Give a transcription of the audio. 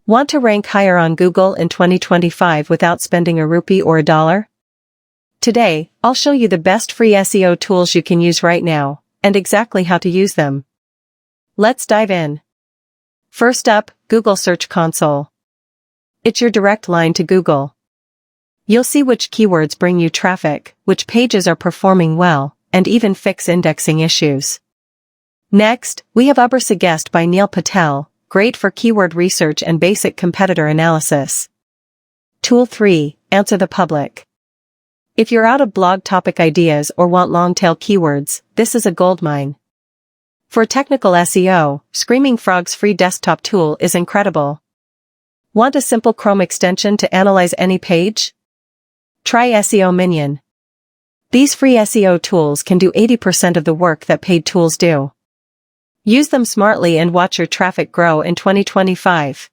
Want to rank higher on Google in 2025 without spending a rupee or a dollar? Today, I'll show you the best free SEO tools you can use right now, and exactly how to use them. Let's dive in. First up, Google Search Console. It's your direct line to Google. You'll see which keywords bring you traffic, which pages are performing well, and even fix indexing issues. Next, we have Ubersuggest by Neil Patel, great for keyword research and basic competitor analysis. Tool 3, Answer the Public. If you're out of blog topic ideas or want long-tail keywords, this is a goldmine. For technical SEO, Screaming Frog's free desktop tool is incredible. Want a simple Chrome extension to analyze any page? Try SEO Minion. These free SEO tools can do 80% of the work that paid tools do. Use them smartly and watch your traffic grow in 2025.